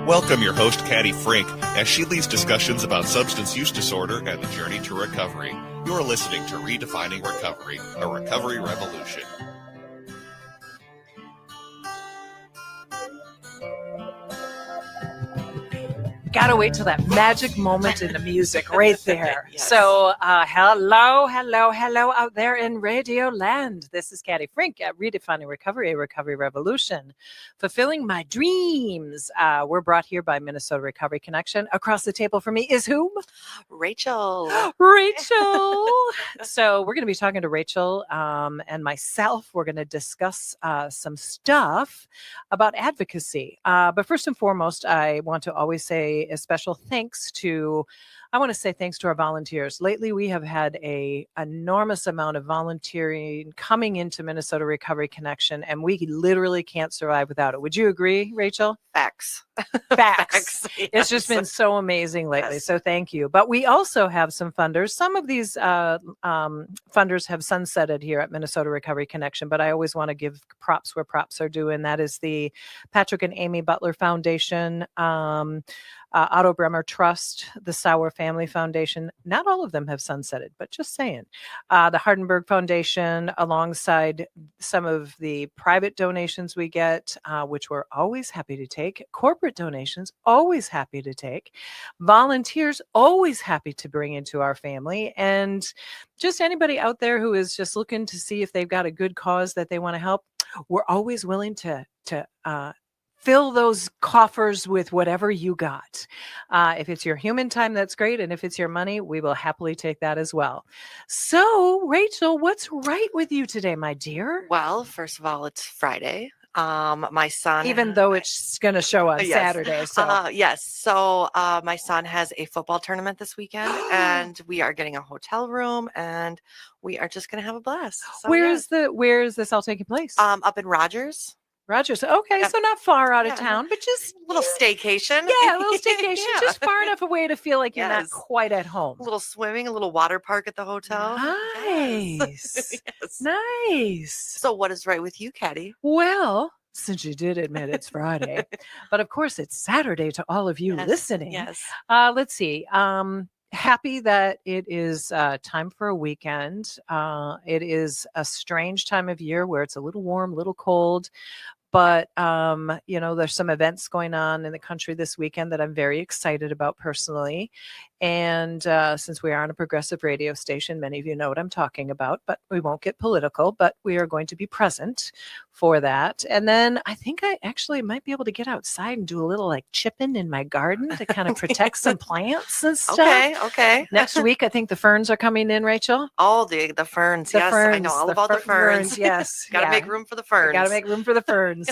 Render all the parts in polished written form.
Welcome your host, Caddy Frink, as she leads discussions about substance use disorder and the journey to recovery. You're listening to Redefining Recovery, a recovery revolution. Gotta wait till that magic moment in the music right there. Yes. So hello out there in Radio Land. This is Caddy Frink at Redefining Recovery, a recovery revolution, fulfilling my dreams. We're brought here by Minnesota Recovery Connection. Across the table from me is whom? Rachel. Rachel. So we're going to be talking to Rachel and myself. We're going to discuss some stuff about advocacy. But first and foremost, I want to always say a special thanks to our volunteers. Lately, we have had an enormous amount of volunteering coming into Minnesota Recovery Connection, and we literally can't survive without it. Would you agree, Rachel? Facts. Facts. Yes. It's just been so amazing lately. Yes. So thank you. But we also have some funders. Some of these funders have sunsetted here at Minnesota Recovery Connection, but I always want to give props where props are due, and that is the Patrick and Amy Butler Foundation, Otto Bremer Trust, the Sauer Family Foundation. Not all of them have sunsetted, but just saying. The Hardenberg Foundation, alongside some of the private donations we get, which we're always happy to take. Corporate donations, always happy to take. Volunteers, always happy to bring into our family. And just anybody out there who is just looking to see if they've got a good cause that they want to help, we're always willing to fill those coffers with whatever you got. If it's your human time, that's great. And if it's your money, we will happily take that as well. So, Rachel, what's right with you today, my dear? Well, first of all, it's Friday. My son, Even though it's going to show on Yes. Saturday. So, yes. So my son has a football tournament this weekend, and we are getting a hotel room, and we are just going to have a blast. So, where yes. is this all taking place? Up in Rogers? Rogers. Okay, Yep. so not far out of Yeah. town, but just A little staycation. yeah, a little staycation, Yeah. just far enough away to feel like you're not Yes. quite at home. A little swimming, a little water park at the hotel. Nice. Yes. Nice. So what is right with you, Caddy? Well, since you did admit it's Friday, but of course it's Saturday to all of you Yes. listening. Yes. Let's see. Happy that it is time for a weekend. It is a strange time of year where it's a little warm, a little cold. But, there's some events going on in the country this weekend that I'm very excited about personally. And since we are on a progressive radio station, many of you know what I'm talking about, but we won't get political, but we are going to be present for that. And then I think I actually might be able to get outside and do a little like chipping in my garden to kind of protect some plants and stuff. Okay. Next week, I think the ferns are coming in, Rachel. Oh, the ferns. The Yes, ferns, I know all about the ferns. Yes. Got to yeah. make room for the ferns. Got to make room for the ferns.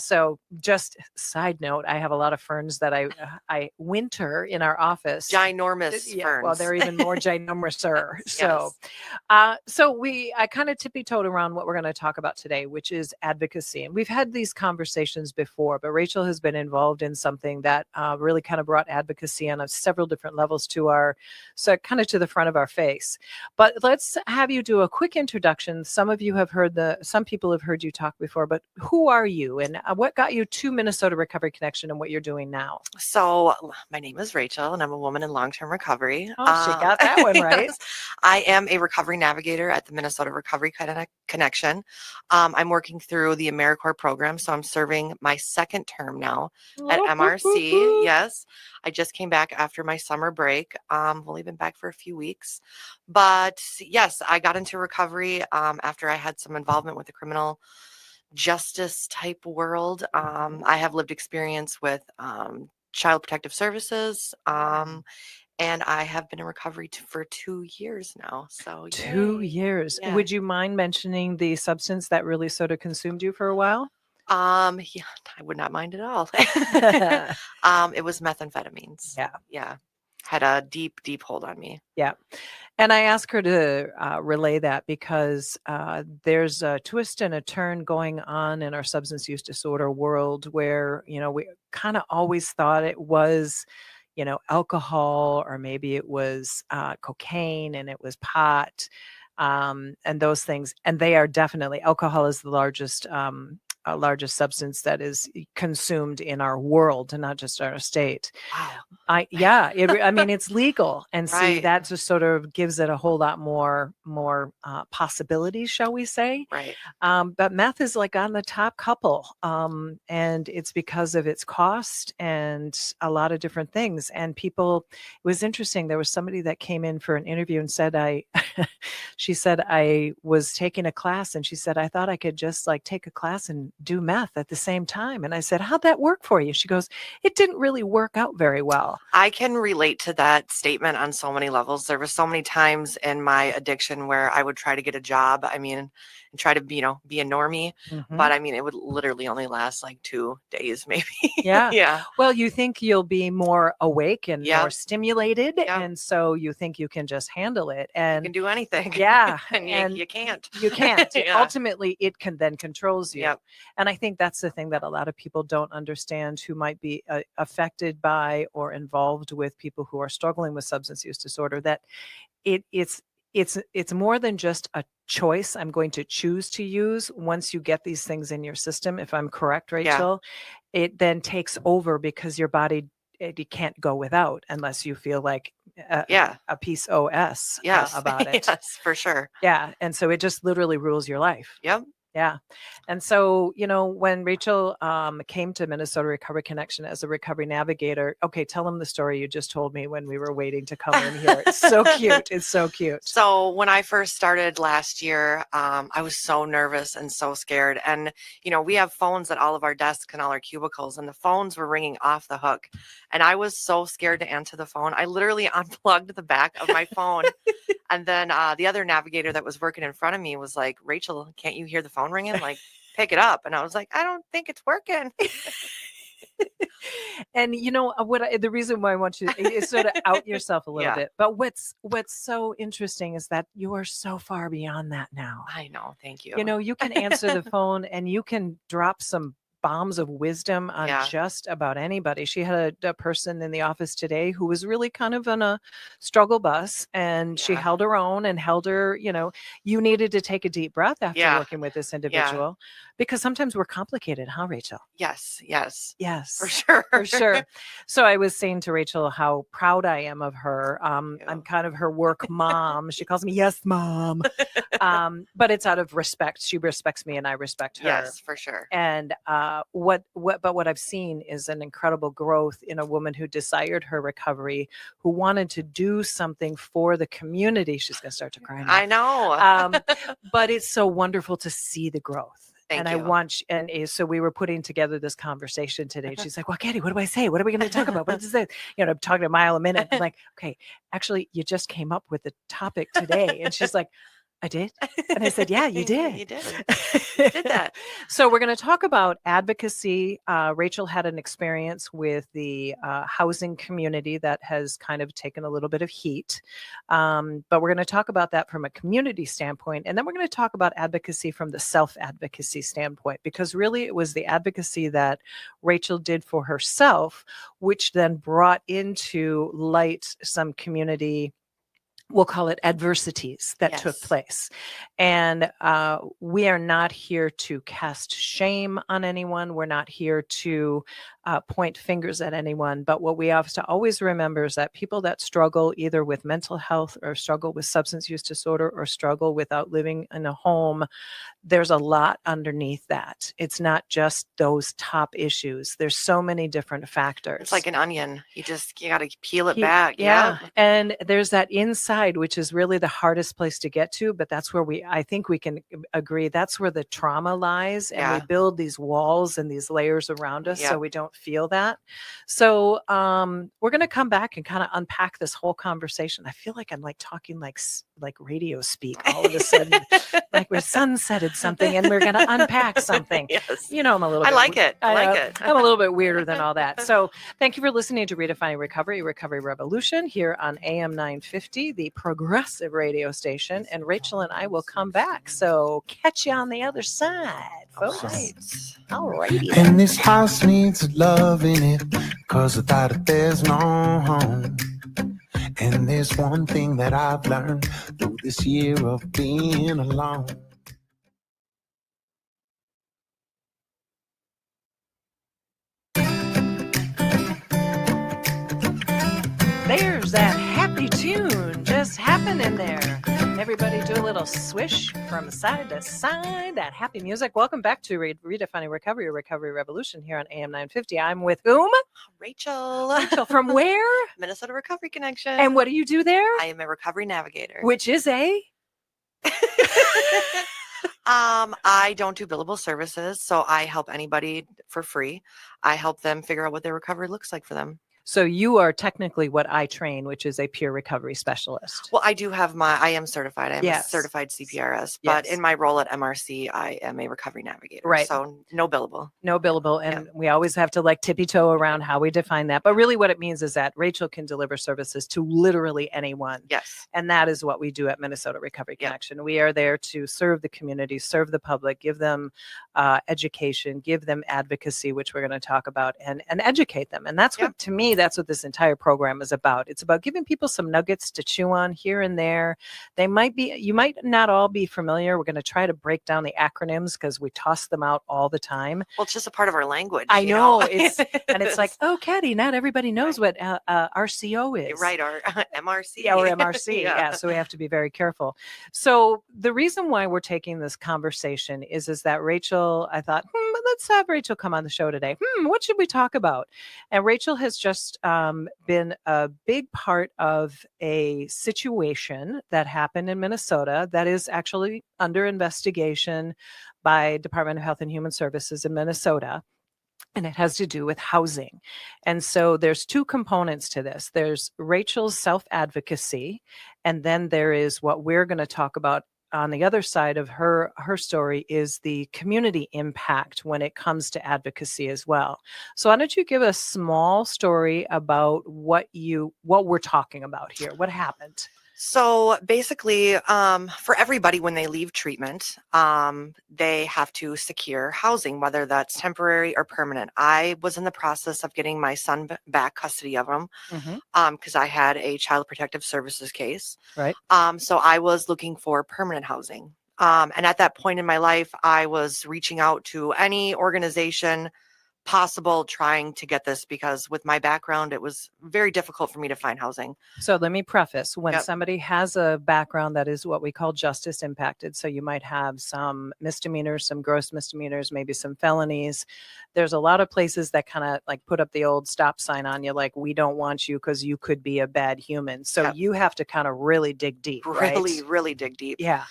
So just side note, I have a lot of ferns that I winter in our office. Ginormous ferns. Well, they're even more ginormous. Yes. So I kind of tippy-toed around what we're going to talk about today, which is advocacy. And we've had these conversations before, but Rachel has been involved in something that really kind of brought advocacy on several different levels to the front of our face. But let's have you do a quick introduction. Some people have heard you talk before, but who are you and what got you to Minnesota Recovery Connection and what you're doing now? So my name is Rachel, and I'm a woman in long-term recovery. Oh, she got that one right. Yes. I am a recovery navigator at the Minnesota Recovery Connection. I'm working through the AmeriCorps program, so I'm serving my second term now at MRC. Yes, I just came back after my summer break. I've only been back for a few weeks, but yes, I got into recovery after I had some involvement with the criminal justice type world. I have lived experience with Child Protective Services, and I have been in recovery for 2 years now. So 2 years. Yeah. Would you mind mentioning the substance that really sort of consumed you for a while? Yeah, I would not mind at all. It was methamphetamines. Yeah. Had a deep, deep hold on me. Yeah. And I asked her to relay that because there's a twist and a turn going on in our substance use disorder world where, we kind of always thought it was, alcohol, or maybe it was cocaine and it was pot and those things. And they are definitely, alcohol is the largest largest substance that is consumed in our world, and not just our state. Wow. I mean, it's legal, and see, Right. that just sort of gives it a whole lot more possibilities, shall we say? Right. But meth is like on the top couple, and it's because of its cost and a lot of different things. And people, it was interesting. There was somebody that came in for an interview and said, she said, I was taking a class, and she said, I thought I could just like take a class and do meth at the same time. And I said, how'd that work for you? She goes, it didn't really work out very well. I can relate to that statement on so many levels. There were so many times in my addiction where I would try to get a job. I mean, and try to, be a normie. Mhm. But I mean, it would literally only last like 2 days, maybe. Yeah. Yeah. Well, you think you'll be more awake and Yeah. more stimulated, Yeah. and so you think you can just handle it. You And can do anything. yeah, and and you can't. you can't. Yeah. Ultimately, it can then controls you. Yep. And I think that's the thing that a lot of people don't understand, who might be affected by or involved with people who are struggling with substance use disorder, that it's more than just a choice. I'm going to choose to use. Once you get these things in your system, if I'm correct, Rachel, it then takes over, because your body, it can't go without unless you feel like a piece OS Yes. about it. Yes, for sure. Yeah. And so it just literally rules your life. Yep. Yeah. And so, when Rachel came to Minnesota Recovery Connection as a recovery navigator, okay, tell them the story you just told me when we were waiting to come in here. It's so cute. It's so cute. So when I first started last year, I was so nervous and so scared. And, we have phones at all of our desks and all our cubicles, and the phones were ringing off the hook. And I was so scared to answer the phone. I literally unplugged the back of my phone. And then the other navigator that was working in front of me was like, Rachel, can't you hear the phone ringing? Like, pick it up. And I was like, I don't think it's working. And the reason why I want you is sort of out yourself a little Yeah. bit. But what's so interesting is that you are so far beyond that now. I know. Thank you. You can answer the phone, and you can drop some bombs of wisdom on Yeah. just about anybody. She had a person in the office today who was really kind of on a struggle bus, and she Yeah. held her own and held her, you needed to take a deep breath after Yeah. working with this individual, because sometimes we're complicated, huh, Rachel? Yes. Yes. Yes. For sure. For sure. So I was saying to Rachel how proud I am of her. you. I'm kind of her work mom. She calls me, yes, mom. But it's out of respect. She respects me and I respect her. Yes, for sure. And what I've seen is an incredible growth in a woman who desired her recovery, who wanted to do something for the community. She's going to start to cry now. I know. But it's so wonderful to see the growth. Thank and you. So we were putting together this conversation today. She's like, well, Caddy, what do I say? What are we going to talk about? What is this? I'm talking a mile a minute. I'm like, okay, actually, you just came up with the topic today. And she's like, I did. And I said, yeah, you did. You did. You did that. So we're going to talk about advocacy. Rachel had an experience with the housing community that has kind of taken a little bit of heat. But we're going to talk about that from a community standpoint. And then we're going to talk about advocacy from the self-advocacy standpoint, because really it was the advocacy that Rachel did for herself, which then brought into light some community, we'll call it adversities that took Yes. place. And we are not here to cast shame on anyone. We're not here to point fingers at anyone. But what we have to always remember is that people that struggle either with mental health or struggle with substance use disorder or struggle without living in a home, there's a lot underneath that. It's not just those top issues. There's so many different factors. It's like an onion. You got to peel it back. Yeah. And there's that inside, which is really the hardest place to get to. But that's where I think we can agree, that's where the trauma lies. And we build these walls and these layers around us so we don't feel that. So we're going to come back and kind of unpack this whole conversation. I feel like I'm like talking like radio speak all of a sudden, like we're sunsetted something and we're going to unpack something. Yes. I'm a little I bit, like it. I like it. I'm a little bit weirder than all that. So thank you for listening to Redefining Recovery Revolution here on AM 950, the progressive radio station. And Rachel and I will come back. So catch you on the other side, folks. All righty. And this house needs love in it, 'cause without it there's no home. And there's one thing that I've learned through this year of being alone. There's that happy tune just happening there. Everybody do a little swish from side to side. That happy music. Welcome back to Redefining Recovery, a Recovery Revolution here on AM 950. I'm with whom? Rachel. Rachel, from where? Minnesota Recovery Connection. And what do you do there? I am a recovery navigator. Which is a? I don't do billable services, so I help anybody for free. I help them figure out what their recovery looks like for them. So you are technically what I train, which is a peer recovery specialist. Well, I do have I am certified. I am Yes. a certified CPRS, but Yes. in my role at MRC, I am a recovery navigator. Right. So no billable. No billable. And we always have to like tippy toe around how we define that. But really what it means is that Rachel can deliver services to literally anyone. Yes. And that is what we do at Minnesota Recovery Yep. Connection. We are there to serve the community, serve the public, give them education, give them advocacy, which we're going to talk about, and educate them. And that's what, to me, that's what this entire program is about. It's about giving people some nuggets to chew on here and there. You might not all be familiar. We're going to try to break down the acronyms because we toss them out all the time. Well, it's just a part of our language. I know. And It's like, oh, Caddy, not everybody knows what RCO is. Right, our MRC. Yeah, or MRC. Yeah, so we have to be very careful. So the reason why we're taking this conversation is that Rachel, I thought, let's have Rachel come on the show today. What should we talk about? And Rachel has just been a big part of a situation that happened in Minnesota that is actually under investigation by Department of Health and Human Services in Minnesota. And it has to do with housing. And so there's two components to this. There's Rachel's self-advocacy, and then there is what we're going to talk about on the other side of her story is the community impact when it comes to advocacy as well. So why don't you give a small story about what we're talking about here? What happened? So basically, for everybody, when they leave treatment, they have to secure housing, whether that's temporary or permanent. I was in the process of getting my son back custody of him because I had a child protective services case. Right. So I was looking for permanent housing. And at that point in my life, I was reaching out to any organization possible trying to get this because with my background, it was very difficult for me to find housing. So let me preface, when somebody has a background that is what we call justice impacted, so you might have some misdemeanors, some gross misdemeanors, maybe some felonies. There's a lot of places that kind of like put up the old stop sign on you, like, we don't want you because you could be a bad human. So you have to kind of really dig deep, Really, right? really dig deep. Yeah.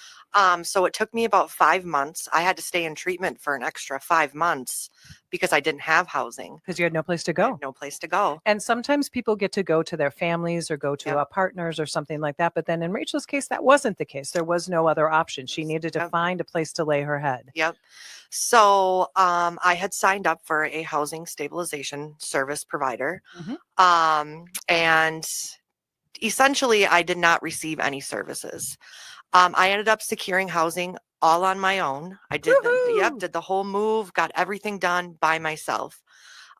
So it took me about 5 months. I had to stay in treatment for an extra 5 months because I didn't have housing. Because you had no place to I go. had no place to go. And sometimes people get to go to their families or go to partners or something like that. But then in Rachel's case, that wasn't the case. There was no other option. She needed to find a place to lay her head. Yep. So I had signed up for a housing stabilization service provider. And essentially, I did not receive any services. I ended up securing housing all on my own. I did did the whole move, got everything done by myself.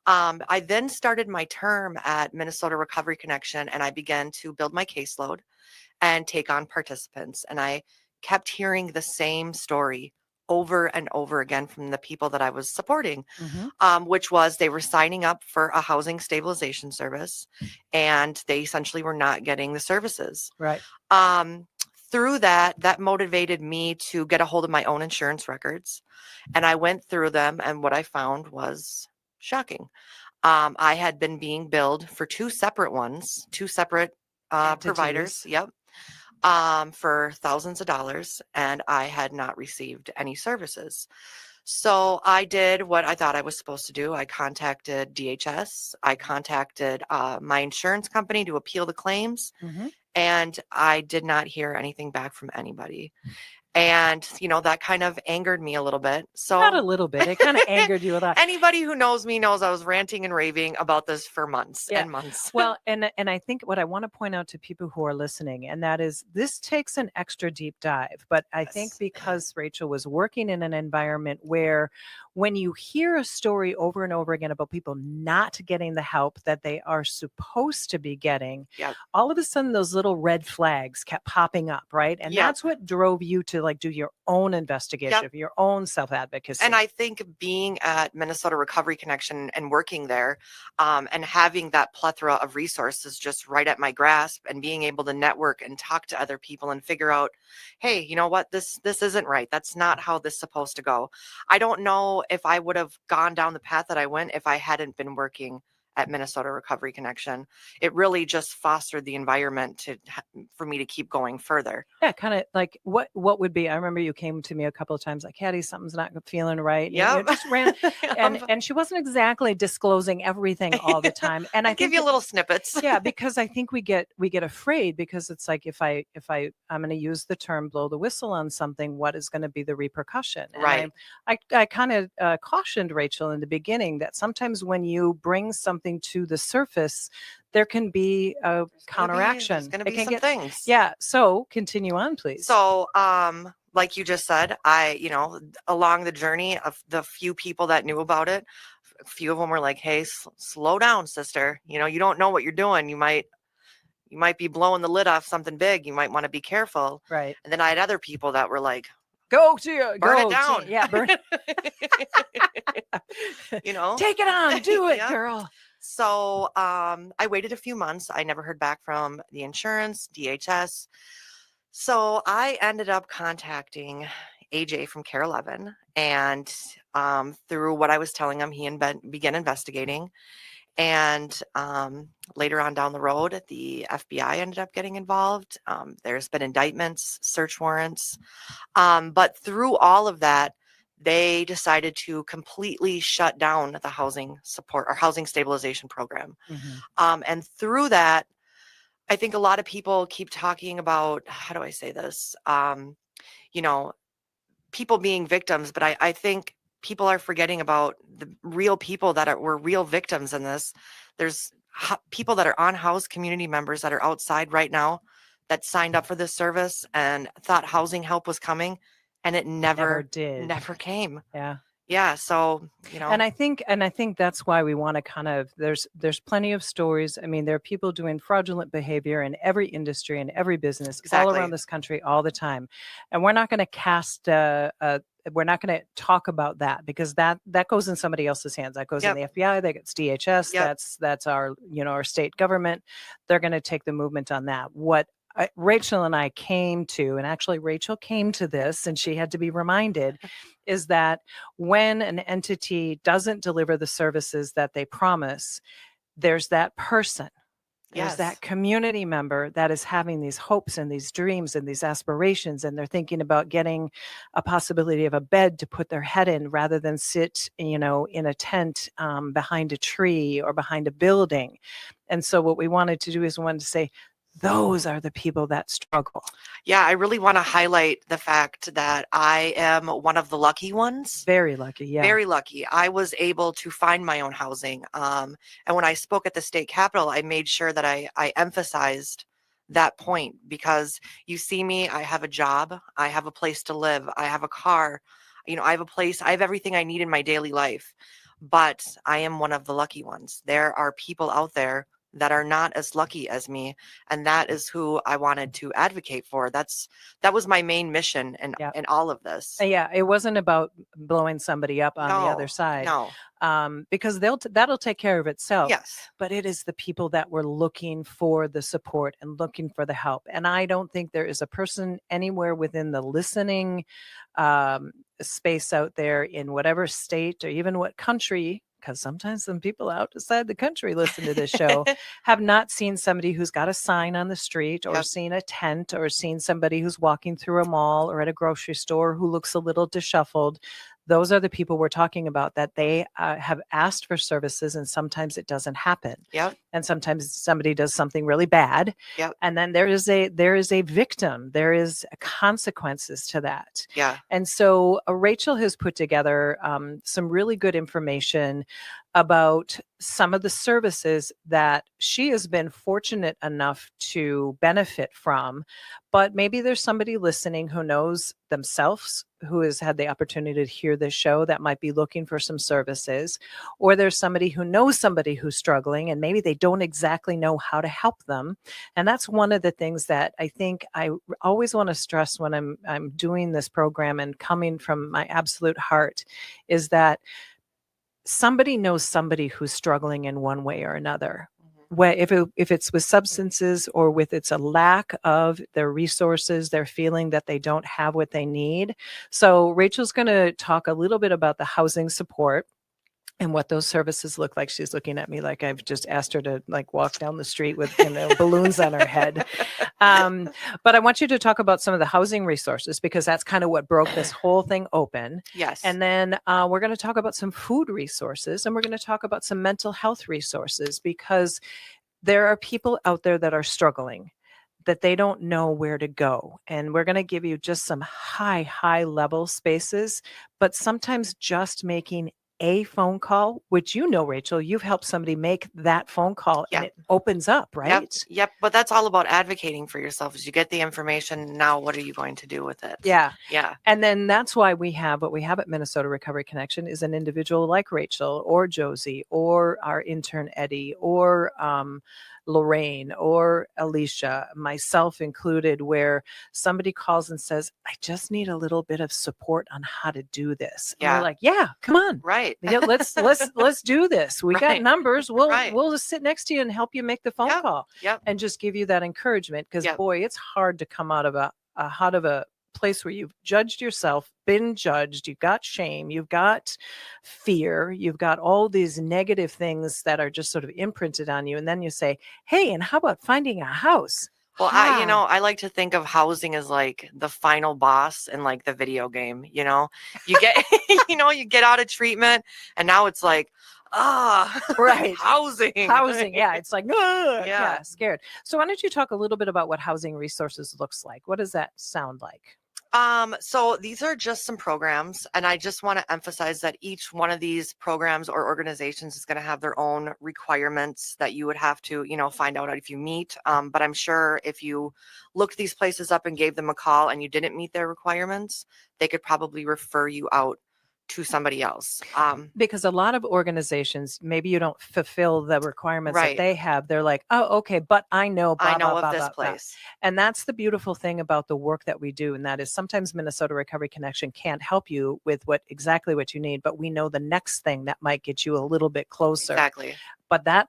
I then started my term at Minnesota Recovery Connection, and I began to build my caseload and take on participants. And I kept hearing the same story over and over again from the people that I was supporting, which was they were signing up for a housing stabilization service, and they essentially were not getting the services. Right. Through that motivated me to get a hold of my own insurance records. And I went through them, and what I found was shocking. I had been being billed for two separate providers. Yep. For thousands of dollars, and I had not received any services. So I did what I thought I was supposed to do. I contacted DHS. I contacted my insurance company to appeal the claims. And I did not hear anything back from anybody. And, that kind of angered me a little bit. So not a little bit. It kind of angered you a lot. Anybody who knows me knows I was ranting and raving about this for months and months. Well, and I think what I want to point out to people who are listening, and that is this takes an extra deep dive. But I think because Rachel was working in an environment where when you hear a story over and over again about people not getting the help that they are supposed to be getting, all of a sudden those little red flags kept popping up, right? And that's what drove you to like do your own investigation, your own self-advocacy. And I think being at Minnesota Recovery Connection and working there, and having that plethora of resources just right at my grasp, and being able to network and talk to other people and figure out, hey, you know what, this isn't right. That's not how this is supposed to go. I don't know if I would have gone down the path that I went if I hadn't been working at Minnesota Recovery Connection. It really just fostered the environment for me to keep going further. Yeah, kind of like what would be, I remember you came to me a couple of times like, Caddy, something's not feeling right. Yeah, you just ran and she wasn't exactly disclosing everything all the time. And I give you little snippets. Yeah, because I think we get afraid, because it's like, if I'm going to use the term blow the whistle on something, what is going to be the repercussion? And Right. I kind of cautioned Rachel in the beginning that sometimes when you bring something to the surface, there can be a counteraction. There's going to be some things. Yeah. So continue on, please. So, like you just said, along the journey of the few people that knew about it, a few of them were like, hey, slow down, sister. You don't know what you're doing. You might be blowing the lid off something big. You might want to be careful. Right. And then I had other people that were like, burn it down. Burn. Take it on, do it, girl. So I waited a few months. I never heard back from the insurance, DHS. So I ended up contacting AJ from Care 11, and through what I was telling him, he began investigating. And later on down the road, the FBI ended up getting involved. There's been indictments, search warrants. But through all of that, they decided to completely shut down the housing support or housing stabilization program. Mm-hmm. And through that, I think a lot of people keep talking about, how do I say this? People being victims, but I think people are forgetting about the real people that were real victims in this. There's people that are on-house community members that are outside right now that signed up for this service and thought housing help was coming, and it never came. Yeah. So, and I think that's why we want to kind of, there's plenty of stories. I mean, there are people doing fraudulent behavior in every industry and every business all around this country all the time. And we're not going to we're not going to talk about that, because that goes in somebody else's hands. That goes in the FBI, that gets DHS. That's our, our state government. They're going to take the movement on that. What Rachel and I came to, and actually Rachel came to this and she had to be reminded, is that when an entity doesn't deliver the services that they promise, there's that person. There's that community member that is having these hopes and these dreams and these aspirations, and they're thinking about getting a possibility of a bed to put their head in rather than sit, in a tent behind a tree or behind a building. And so what we wanted to do is we wanted to say, those are the people that struggle. Yeah, I really want to highlight the fact that I am one of the lucky ones. Very lucky, yeah. Very lucky. I was able to find my own housing. And when I spoke at the state capitol, I made sure that I emphasized that point, because you see me, I have a job, I have a place to live, I have a car, I have a place, I have everything I need in my daily life. But I am one of the lucky ones. There are people out there that are not as lucky as me, and that is who I wanted to advocate for. That was my main mission in all of this. Yeah, it wasn't about blowing somebody up on the other side. No. Because that'll take care of itself. Yes. But it is the people that were looking for the support and looking for the help. And I don't think there is a person anywhere within the listening space out there in whatever state or even what country, because sometimes some people outside the country listen to this show, have not seen somebody who's got a sign on the street or seen a tent or seen somebody who's walking through a mall or at a grocery store who looks a little disheveled. Those are the people we're talking about, that they have asked for services, and sometimes it doesn't happen. Yep. And sometimes somebody does something really bad. Yep. And then there is a victim. There is consequences to that. Yeah. And so Rachel has put together some really good information about some of the services that she has been fortunate enough to benefit from. But maybe there's somebody listening who knows themselves, who has had the opportunity to hear this show, that might be looking for some services, or there's somebody who knows somebody who's struggling and maybe they don't exactly know how to help them. And that's one of the things that I think I always want to stress when I'm doing this program and coming from my absolute heart, is that somebody knows somebody who's struggling in one way or another. Where if it's with substances or with it's a lack of their resources, they're feeling that they don't have what they need. So Rachel's going to talk a little bit about the housing support and what those services look like. She's looking at me like I've just asked her to like walk down the street with balloons on her head. But I want you to talk about some of the housing resources, because that's kind of what broke this whole thing open. Yes. And then we're going to talk about some food resources, and we're going to talk about some mental health resources, because there are people out there that are struggling, that they don't know where to go. And we're going to give you just some high level spaces, but sometimes just making a phone call, which, Rachel, you've helped somebody make that phone call and it opens up, right? Yep. But that's all about advocating for yourself. As you get the information, now what are you going to do with it? Yeah. Yeah. And then that's why what we have at Minnesota Recovery Connection is an individual like Rachel or Josie or our intern Eddie or Lorraine or Alicia, myself included, where somebody calls and says, I just need a little bit of support on how to do this. And we're like, yeah, come on. Right. Yeah, let's do this. We got numbers. We'll just sit next to you and help you make the phone call. Yep. And just give you that encouragement, because boy, it's hard to come out of a place where you've judged yourself, been judged, you've got shame, you've got fear, you've got all these negative things that are just sort of imprinted on you. And then you say, hey, and how about finding a house? Well, I like to think of housing as like the final boss in like the video game. You get, you get out of treatment, and now it's like, right, housing. Yeah, it's like, yeah, scared. So why don't you talk a little bit about what housing resources looks like? What does that sound like? So these are just some programs, and I just want to emphasize that each one of these programs or organizations is going to have their own requirements that you would have to, find out if you meet. But I'm sure if you looked these places up and gave them a call and you didn't meet their requirements, they could probably refer you out to somebody else. Because a lot of organizations, maybe you don't fulfill the requirements that they have. They're like, oh, okay, but I know of this place. And that's the beautiful thing about the work that we do. And that is sometimes Minnesota Recovery Connection can't help you with exactly what you need, but we know the next thing that might get you a little bit closer. Exactly. But that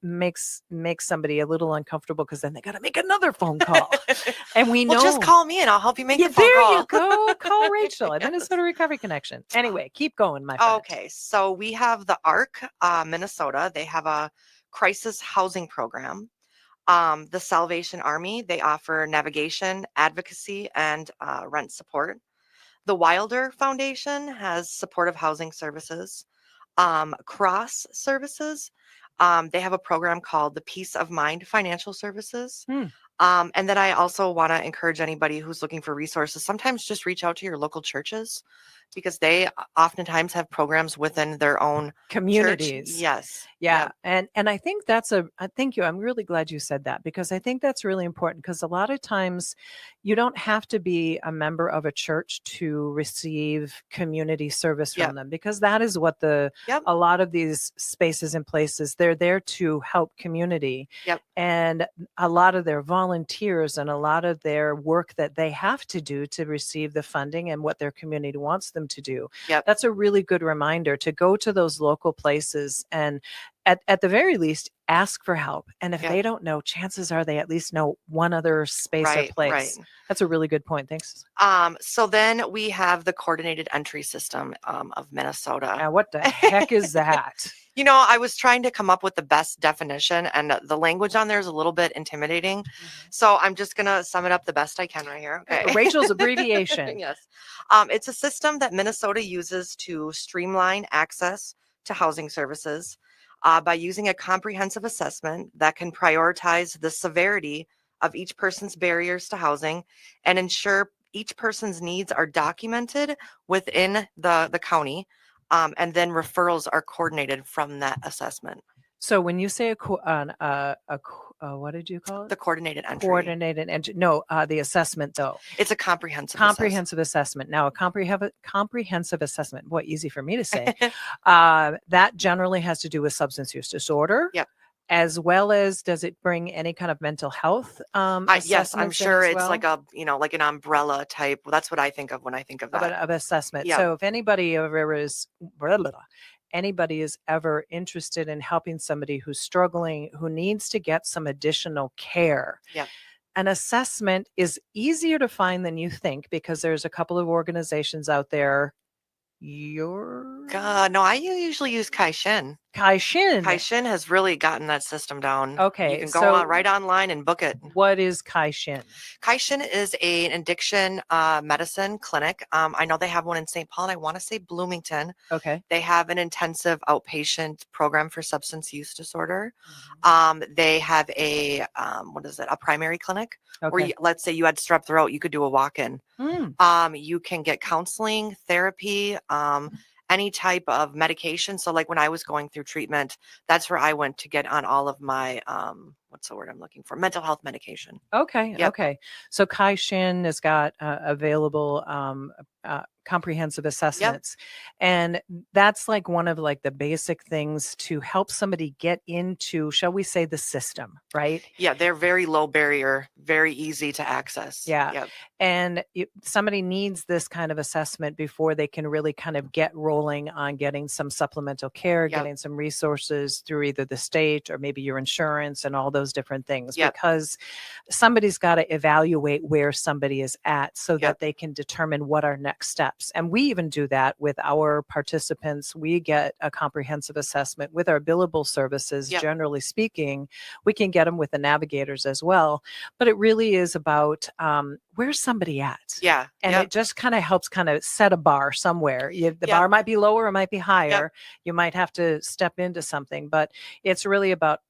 makes somebody a little uncomfortable, because then they got to make another phone call. And we know. Just call me and I'll help you make the phone call. There you go. Call Rachel at Minnesota Recovery Connection. Anyway, keep going, my friend. Okay, so we have the ARC, Minnesota. They have a crisis housing program. The Salvation Army, they offer navigation, advocacy, and rent support. The Wilder Foundation has supportive housing services. Cross Services, they have a program called the Peace of Mind Financial Services. And then I also want to encourage anybody who's looking for resources, sometimes just reach out to your local churches, because they oftentimes have programs within their own communities. Church. Yes. Yeah. And I think thank you. I'm really glad you said that, because I think that's really important, because a lot of times you don't have to be a member of a church to receive community service from them, because that is what a lot of these spaces and places, they're there to help community. And a lot of their volunteers and a lot of their work that they have to do to receive the funding and what their community wants them to do. That's a really good reminder to go to those local places and at the very least ask for help. And if they don't know, chances are they at least know one other space or place. Right. That's a really good point. Thanks. So then we have the coordinated entry system of Minnesota. Now, what the heck is that? I was trying to come up with the best definition, and the language on there is a little bit intimidating. So I'm just going to sum it up the best I can right here. Okay. Rachel's abbreviation. Yes. It's a system that Minnesota uses to streamline access to housing services by using a comprehensive assessment that can prioritize the severity of each person's barriers to housing and ensure each person's needs are documented within the county. And then referrals are coordinated from that assessment. So when you say what did you call it? The coordinated entry. Coordinated entry. No, the assessment though. It's a comprehensive assessment. Comprehensive assessment. Now, a comprehensive assessment. Boy, easy for me to say. That generally has to do with substance use disorder. Yep. As well as, does it bring any kind of mental health? Yes, I'm assessments in sure as it's well? like like an umbrella type. That's what I think of when I think of that. Of assessment. Yeah. So if anybody is ever interested in helping somebody who's struggling, who needs to get some additional care, Yep. an assessment is easier to find than you think, because there's a couple of organizations out there. No, I usually use Kaishin. Kaishin has really gotten that system down. Okay, You can go right online and book it. What is Kaishin? Kaishin is an addiction medicine clinic. I know they have one in St. Paul, and I want to say Bloomington. Okay. They have an intensive outpatient program for substance use disorder. They have a primary clinic where let's say you had strep throat, you could do a walk-in. You can get counseling, therapy, any type of medication. So like when I was going through treatment, that's where I went to get on all of my, what's the word I'm looking for? Mental health medication. Okay. Yep. Okay. So Kaishin has got available comprehensive assessments. And that's like one of like the basic things to help somebody get into, shall we say, the system, right? Yeah, they're very low barrier, very easy to access. Yeah. Yep. And somebody needs this kind of assessment before they can really kind of get rolling on getting some supplemental care, getting some resources through either the state or maybe your insurance and all those different things, because somebody's got to evaluate where somebody is at so that they can determine what are next steps. And we even do that with our participants. We get a comprehensive assessment with our billable services. Generally speaking, we can get them with the navigators as well. But it really is about where's somebody at? Yeah. And it just kind of helps kind of set a bar somewhere. The bar might be lower, it might be higher. You might have to step into something, but it's really about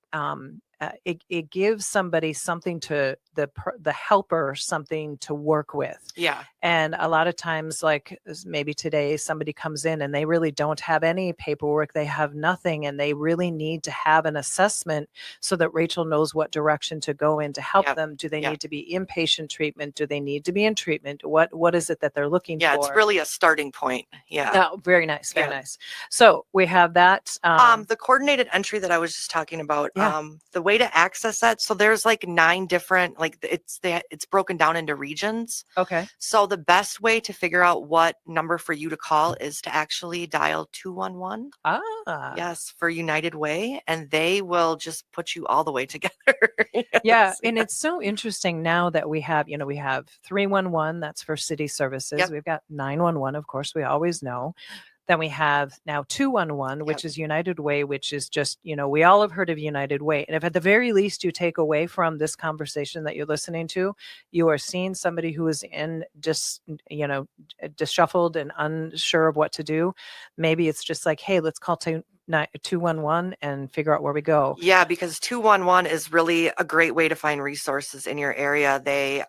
it gives somebody something to the helper, something to work with. Yeah. And a lot of times, like maybe today, somebody comes in and they really don't have any paperwork. They have nothing, and they really need to have an assessment so that Rachel knows what direction to go in to help them. Do they need to be inpatient treatment? Do they need to be in treatment? What is it that they're looking for? Yeah, it's really a starting point. Yeah. Oh, very nice. Very nice. So we have that. The coordinated entry that I was just talking about, the way to access that. So there's like 9 different, like it's broken down into regions. Okay. So the best way to figure out what number for you to call is to actually dial 211. Yes, for United Way, and they will just put you all the way together. Yeah, and it's so interesting now that we have 311, that's for city services. We've got 911, of course, we always know. Then we have now 211, which is United Way, which is just, we all have heard of United Way. And if at the very least you take away from this conversation that you're listening to, you are seeing somebody who is in just, disheveled and unsure of what to do. Maybe it's just like, hey, let's call 211 and figure out where we go. Yeah, because 211 is really a great way to find resources in your area. They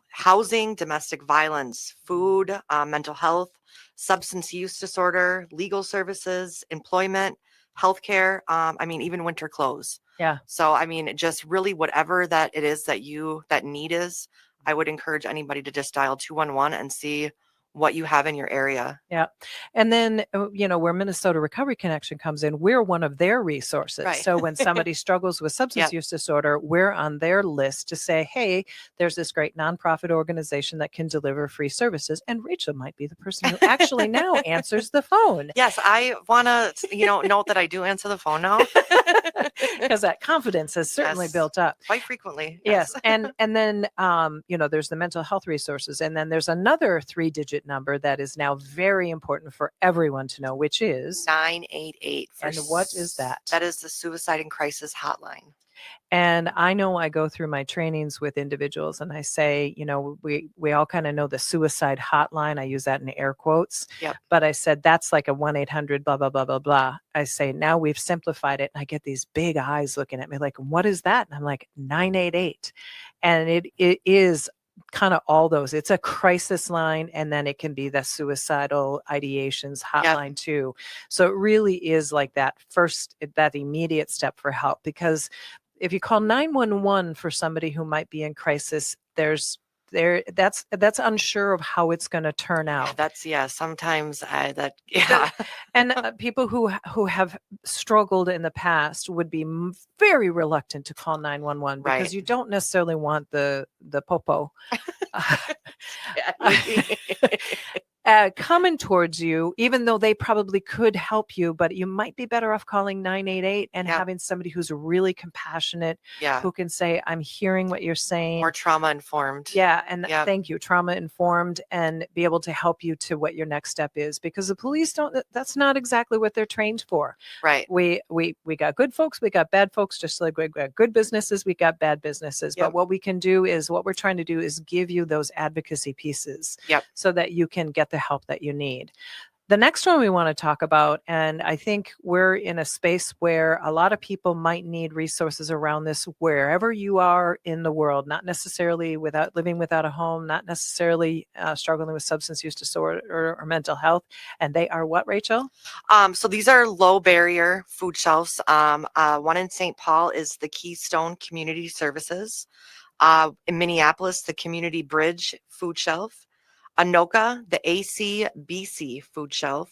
housing, domestic violence, food, mental health, substance use disorder, legal services, employment, healthcare, even winter clothes. Yeah. So, just really whatever that it is that need is, I would encourage anybody to just dial 211 and see what you have in your area. Yeah. And then, where Minnesota Recovery Connection comes in, we're one of their resources. Right. So when somebody struggles with substance use disorder, we're on their list to say, hey, there's this great nonprofit organization that can deliver free services. And Rachel might be the person who actually now answers the phone. Yes, I want to, note that I do answer the phone now. Because that confidence has certainly built up. Quite frequently. Yes. And then, there's the mental health resources. And then there's another 3-digit number that is now very important for everyone to know, which is 988. And what is that? That is the suicide and crisis hotline. And I know I go through my trainings with individuals and I say, we all kind of know the suicide hotline. I use that in air quotes. Yep. But I said, that's like a 1-800 blah, blah, blah, blah, blah. I say, now we've simplified it. And I get these big eyes looking at me like, what is that? And I'm like, 988. And it is kind of all those. It's a crisis line, and then it can be the suicidal ideations hotline too. So it really is like that immediate step for help, because if you call 911 for somebody who might be in crisis, that's unsure of how it's going to turn out. Sometimes And people who have struggled in the past would be very reluctant to call 911 because you don't necessarily want the popo coming towards you, even though they probably could help you, but you might be better off calling 988 and having somebody who's really compassionate, who can say, I'm hearing what you're saying. More trauma informed. Thank you. Trauma informed, and be able to help you to what your next step is, because the police that's not exactly what they're trained for. Right. We got good folks, we got bad folks, just like we got good businesses, we got bad businesses. But what we're trying to do is give you those advocacy pieces so that you can get the help that you need. The next one we want to talk about, and I think we're in a space where a lot of people might need resources around this wherever you are in the world, not necessarily living without a home, not necessarily struggling with substance use disorder or mental health. And they are what, Rachel? So these are low barrier food shelves. One in St. Paul is the Keystone Community Services. In Minneapolis, the Community Bridge Food Shelf. Anoka, the ACBC Food Shelf.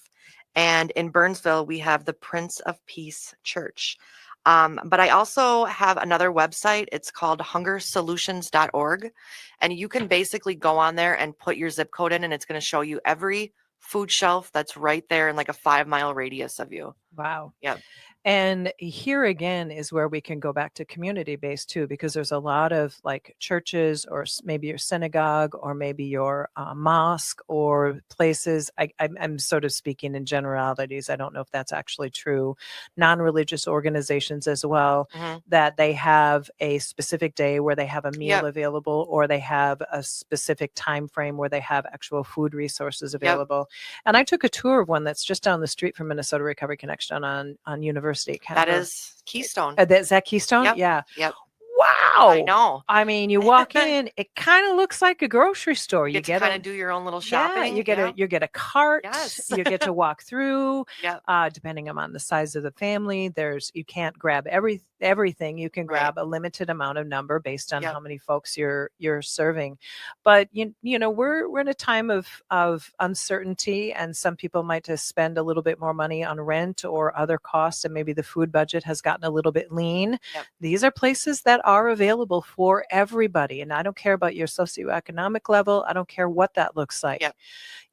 And in Burnsville, we have the Prince of Peace Church. But I also have another website. It's called hungersolutions.org. And you can basically go on there and put your zip code in, and it's going to show you every food shelf that's right there in like a 5-mile radius of you. Wow. Yep. And here again is where we can go back to community-based too, because there's a lot of like churches, or maybe your synagogue, or maybe your mosque, or places. I'm sort of speaking in generalities. I don't know if that's actually true. Non-religious organizations as well, that they have a specific day where they have a meal available, or they have a specific time frame where they have actual food resources available. And I took a tour of one that's just down the street from Minnesota Recovery Connection on University. That is Keystone. Is that Keystone? Yep. Yeah. Yep. Wow. I know. I mean, you walk in, it kind of looks like a grocery store. You get to kind of do your own little shopping. Yeah, you get a cart. Yes. You get to walk through. Yep. Depending on the size of the family, you can't grab everything. You can grab a limited amount of number based on how many folks you're serving. But you know, we're in a time of uncertainty, and some people might just spend a little bit more money on rent or other costs, and maybe the food budget has gotten a little bit lean. Yep. These are places that are available for everybody, and I don't care about your socioeconomic level. I don't care what that looks like. Yep.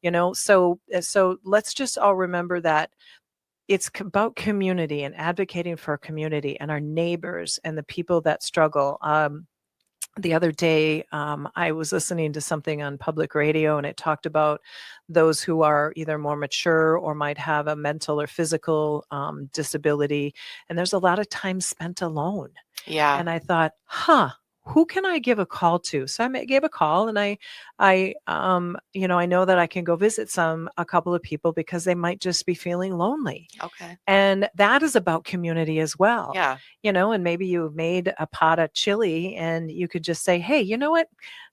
You know, so let's just all remember that it's about community and advocating for our community and our neighbors and the people that struggle. The other day, I was listening to something on public radio, and it talked about those who are either more mature or might have a mental or physical disability. And there's a lot of time spent alone. Yeah. And I thought, who can I give a call to? So I gave a call, and I know that I can go visit a couple of people because they might just be feeling lonely. Okay. And that is about community as well. Yeah. You know, and maybe you made a pot of chili, and you could just say, hey, you know what?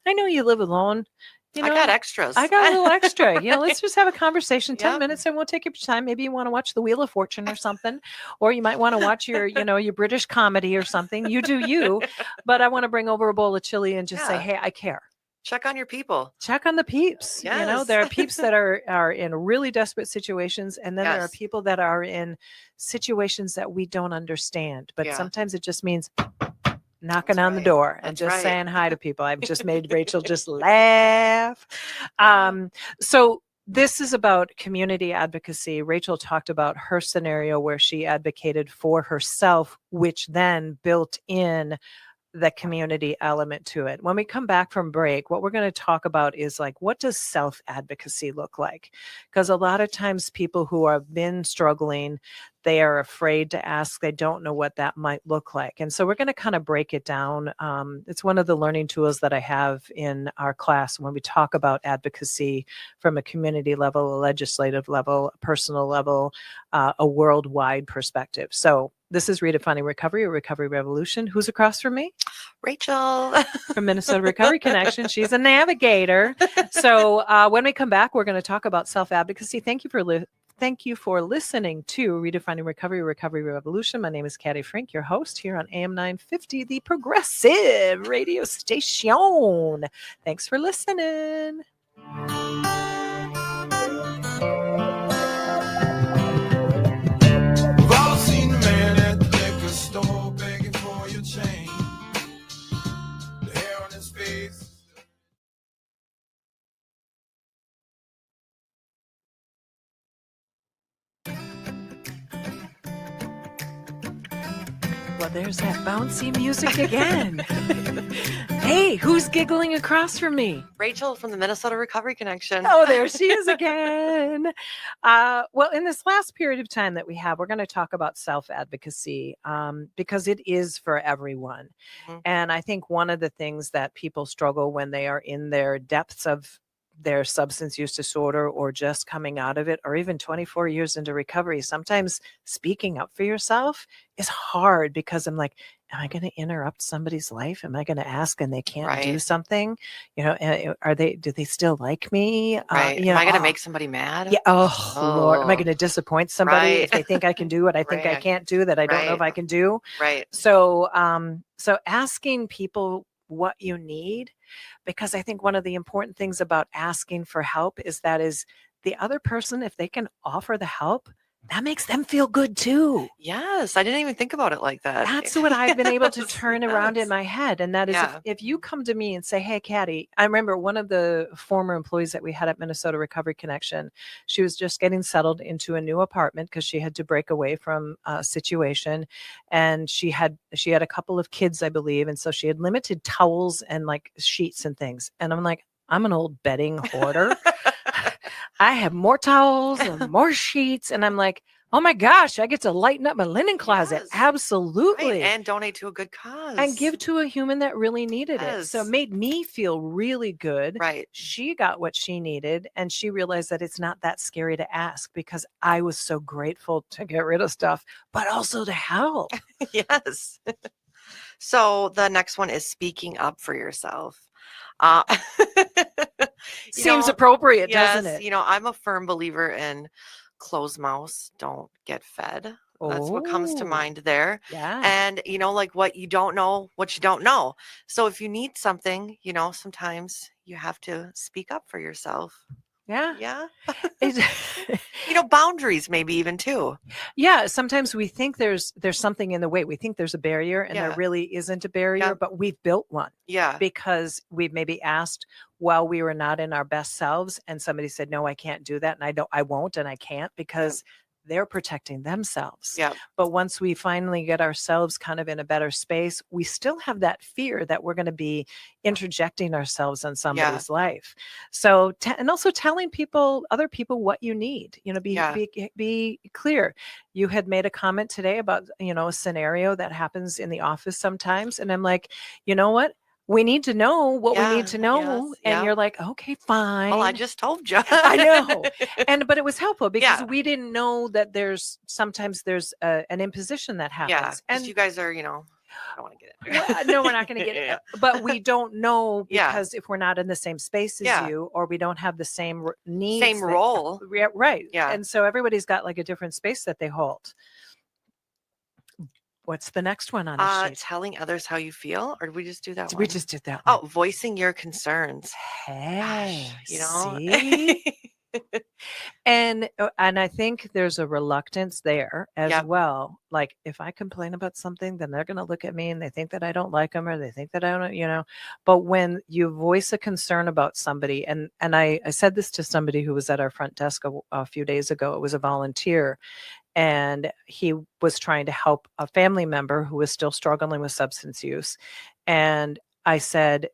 I know you live alone. You know, I got extras. I got a little extra. You know, let's just have a conversation, 10 minutes, and we'll take your time. Maybe you want to watch the Wheel of Fortune or something, or you might want to watch your British comedy or something. You do you, but I want to bring over a bowl of chili and just say, hey, I care. Check on your people. Check on the peeps. Yes. You know, there are peeps that are in really desperate situations, and then there are people that are in situations that we don't understand. But sometimes it just means knocking on the door and just saying hi to people. I've just made Rachel just laugh. So this is about community advocacy. Rachel talked about her scenario where she advocated for herself, which then built in the community element to it. When we come back from break, what we're going to talk about is like, what does self-advocacy look like? Because a lot of times people who have been struggling, they are afraid to ask. They don't know what that might look like. And so we're going to kind of break it down. It's one of the learning tools that I have in our class when we talk about advocacy from a community level, a legislative level, a personal level, a worldwide perspective. So this is Redefining Recovery, a recovery revolution. Who's across from me? Rachel. From Minnesota Recovery Connection. She's a navigator. So when we come back, we're going to talk about self-advocacy. Thank you for listening to Redefining Recovery, Recovery Revolution. My name is Caddy Frink, your host here on AM 950, the progressive radio station. Thanks for listening. We've all seen the man at the liquor store begging for your change. The hair on his face. Well, there's that bouncy music again. Hey, who's giggling across from me? Rachel from the Minnesota Recovery Connection. Oh, there she is again. Well, in this last period of time that we have, we're going to talk about self-advocacy because it is for everyone. Mhm. And I think one of the things that people struggle when they are in their depths of their substance use disorder or just coming out of it, or even 24 years into recovery, sometimes speaking up for yourself is hard because I'm like, am I going to interrupt somebody's life? Am I going to ask and they can't do Right. something? Do they still like me? Right. Am I going to make somebody mad? Yeah. Oh, Lord. Am I going to disappoint somebody if they think I can do what I think I Right. can't do that I don't know if I can do? Right. So asking people what you need, because I think one of the important things about asking for help is the other person, if they can offer the help, that makes them feel good too. Yes. I didn't even think about it like that. That's what I've been able to Yes, turn around in yes. my head. And that is Yeah. if you come to me and say, hey, Caddy, I remember one of the former employees that we had at Minnesota Recovery Connection, she was just getting settled into a new apartment because she had to break away from a situation. And she had a couple of kids, I believe. And so she had limited towels and like sheets and things. And I'm like, I'm an old bedding hoarder. I have more towels and more sheets. And I'm like, oh my gosh, I get to lighten up my linen closet. Yes. Absolutely. Right. And donate to a good cause. And give to a human that really needed it. So it Yes. made me feel really good. Right. She got what she needed. And she realized that it's not that scary to ask because I was so grateful to get rid of stuff, but also to help. Yes. So the next one is speaking up for yourself. You Seems know, appropriate, yes, doesn't it? I'm a firm believer in closed mouths don't get fed. That's what comes to Oh, mind there. yeah. And, like what you don't know, what you don't know. So if you need something, sometimes you have to speak up for yourself. Yeah. Yeah. It- Boundaries maybe even too. Yeah, sometimes we think there's something in the way. We think there's a barrier and there Yeah. really isn't a barrier, Yeah. but we've built one Yeah. because we've maybe asked while we were not in our best selves and somebody said, no, I can't do that. And I won't, and I can't because they're protecting themselves. Yeah. But once we finally get ourselves kind of in a better space, we still have that fear that we're going to be interjecting ourselves on somebody's life. So, and also telling other people what you need, be clear. You had made a comment today about, a scenario that happens in the office sometimes. And I'm like, you know what? We need to know what we need to know. Yes, And yeah. you're like, okay, fine. Well, I just told you. I know. But it was helpful because Yeah. we didn't know that sometimes there's an imposition that Yeah. happens. And And you guys are, I don't want to get into it. well, no, we're not going to get Yeah. it. But we don't know Yeah. because if we're not in the same space as Yeah. you, or we don't have the same needs. Same role. Yeah, right. Yeah. And so everybody's got like a different space that they hold. What's the next one on the sheet? Telling others how you feel, or did we just do that one? We just did that one. Oh, voicing your concerns. Hey, Gosh, see? And I think there's a reluctance there as Yep. well. Like if I complain about something, then they're going to look at me and they think that I don't like them or they think that I don't, But when you voice a concern about somebody, and I said this to somebody who was at our front desk a few days ago. It was a volunteer, and he was trying to help a family member who was still struggling with substance use. And I said,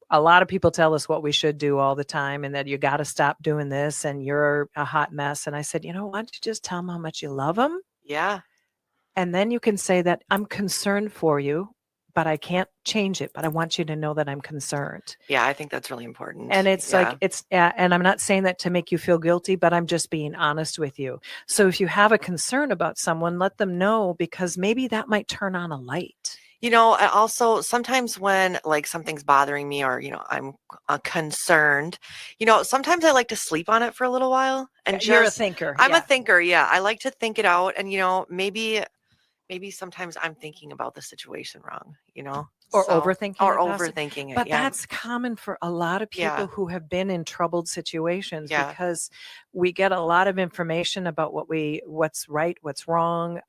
a lot of people tell us what we should do all the time and that you got to stop doing this and you're a hot mess. And I said, why don't you just tell them how much you love them? Yeah. And then you can say that I'm concerned for you, but I can't change it. But I want you to know that I'm concerned. Yeah, I think that's really important. And it's Yeah. like, and I'm not saying that to make you feel guilty, but I'm just being honest with you. So if you have a concern about someone, let them know, because maybe that might turn on a light. I also sometimes when like something's bothering me or, I'm concerned, sometimes I like to sleep on it for a little while and You're a just, thinker. I'm Yeah. a thinker. Yeah. I like to think it out and, maybe sometimes I'm thinking about the situation wrong, Or so, overthinking or it, possibly. overthinking it. But Yeah. that's common for a lot of Yeah. people who have been in troubled situations, Yeah. because we get a lot of information about what's right, what's wrong.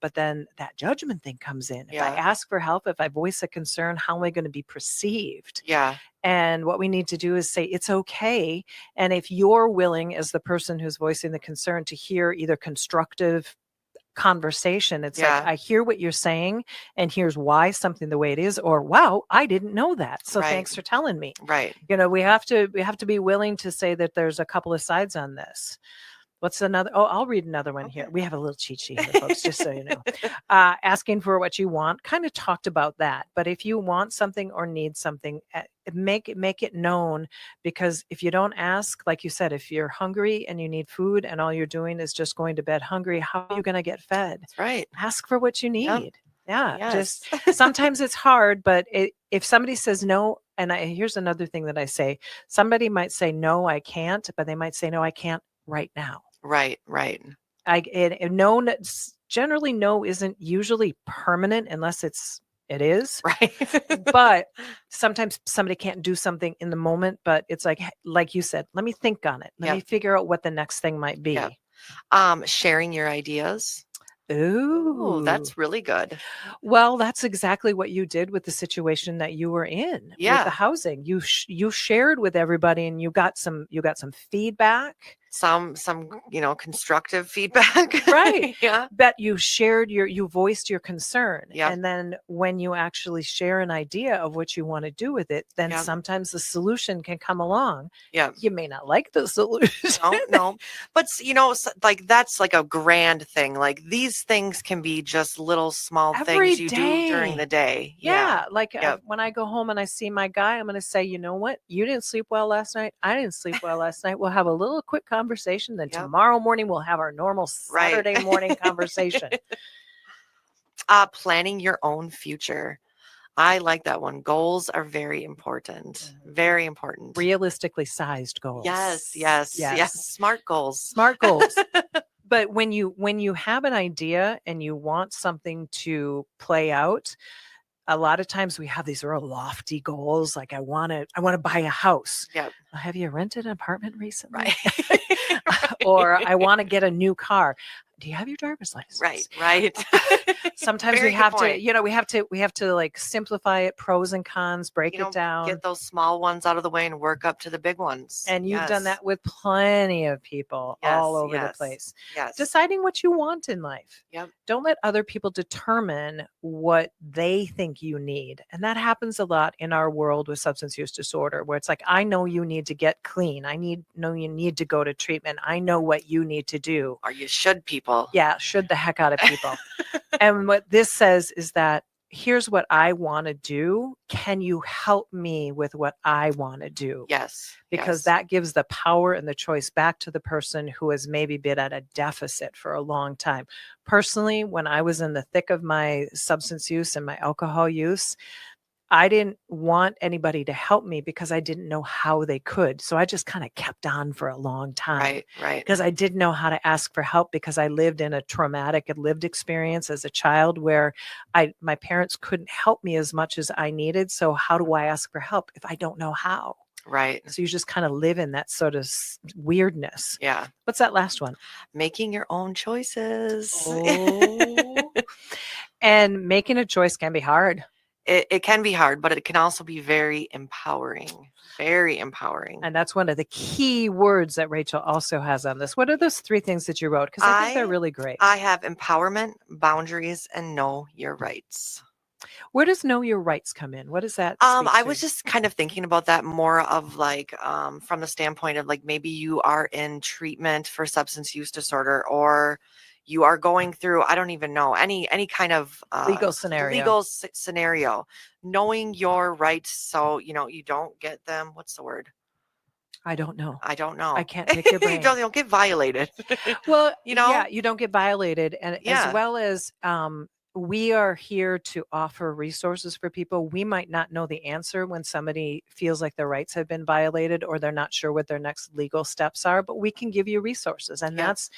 But then that judgment thing comes in. If I Yeah. ask for help, if I voice a concern, how am I going to be perceived? Yeah. And what we need to do is say, it's okay. And if you're willing, as the person who's voicing the concern, to hear either constructive conversation, it's like, Yeah. I hear what you're saying, and here's why something the way it is, or wow, I didn't know that, so Right. thanks for telling me. Right. We have to be willing to say that there's a couple of sides on this. What's another? Oh, I'll read another one here. Okay. We have a little cheat sheet here, folks, just so you know. Asking for what you want, kind of talked about that. But if you want something or need something, make it known, because if you don't ask, like you said, if you're hungry and you need food and all you're doing is just going to bed hungry, how are you going to get fed? That's right. Ask for what you Yep. need. Yeah, Yes. just sometimes it's hard, but if somebody says no, and here's another thing that I say, somebody might say, no, I can't, but they might say, no, I can't right now. Right. Right. Generally, no isn't usually permanent unless it is. Right. But sometimes somebody can't do something in the moment, but it's like you said, let me think on it. Let me figure out what the next thing might be. Sharing your ideas. Ooh, that's really good. Well, that's exactly what you did with the situation that you were in with Yeah. the housing. You shared with everybody, and you got some feedback. Some constructive feedback. Right. Yeah. But you voiced your concern. Yeah. And then when you actually share an idea of what you want to do with it, then Yeah. sometimes the solution can come along. Yeah. You may not like the solution. No. But like that's like a grand thing. Like these things can be just little small Every things you do during the day. Yeah. Like Yep. when I go home and I see my guy, I'm going to say, you know what? You didn't sleep well last night. I didn't sleep well last night. We'll have a little quick conversation. Then Yep. tomorrow morning, we'll have our normal Right. Saturday morning conversation. Planning your own future. I like that one. Goals are very important. Very important. Realistically sized goals. Yes. Smart goals. Smart goals. But when you have an idea and you want something to play out, a lot of times we have these real lofty goals, like I want to buy a house. Yep. Have you rented an apartment recently? Right. Or I want to get a new car. Do you have your driver's license? Right. Sometimes Very we good have point. to we have to like simplify it, pros and cons, break it down. Get those small ones out of the way and work up to the big ones. And you've done that with plenty of people all over the place. Yes. Deciding what you want in life. Yep. Don't let other people determine what they think you need. And that happens a lot in our world with substance use disorder, where it's like, I know you need to get clean. Know you need to go to treatment. I know what you need to do. Or you should, people. Yeah, should the heck out of people. And what this says is that here's what I want to do. Can you help me with what I want to do? Yes. Because that gives the power and the choice back to the person who has maybe been at a deficit for a long time. Personally, when I was in the thick of my substance use and my alcohol use, I didn't want anybody to help me because I didn't know how they could. So I just kind of kept on for a long time. Right. Because I didn't know how to ask for help, because I lived in a traumatic lived experience as a child where my parents couldn't help me as much as I needed. So how do I ask for help if I don't know how? Right. So you just kind of live in that sort of weirdness. Yeah. What's that last one? Making your own choices. Oh. And making a choice can be hard. It can be hard, but it can also be very empowering. Very empowering. And that's one of the key words that Rachel also has on this. What are those 3 things that you wrote? Because I think they're really great. I have empowerment, boundaries, and know your rights. Where does know your rights come in? What does that? I was just kind of thinking about that more of like from the standpoint of like maybe you are in treatment for substance use disorder, or you are going through, I don't even know, any kind of legal scenario, knowing your rights, so you don't get them. What's the word? I don't know. I don't know. I can't pick your brain. You don't get violated. Well, yeah, you don't get violated, and Yeah. as well as we are here to offer resources for people. We might not know the answer when somebody feels like their rights have been violated or they're not sure what their next legal steps are, but we can give you resources. And that's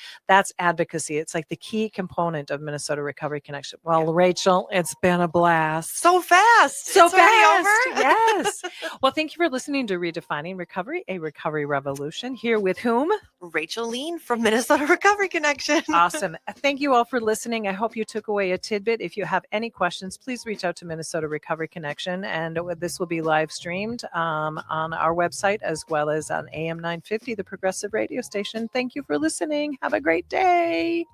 advocacy. It's like the key component of Minnesota Recovery Connection. Well, Rachel, it's been a blast. So fast. So it's already fast. over. Yes. Well, thank you for listening to Redefining Recovery, a recovery revolution. Here with whom? Rachel Lean from Minnesota Recovery Connection. Awesome. Thank you all for listening. I hope you took away a tidbit. If you have any questions, please reach out to Minnesota Recovery Connection. And this will be live streamed on our website as well as on AM 950, the progressive radio station. Thank you for listening. Have a great day.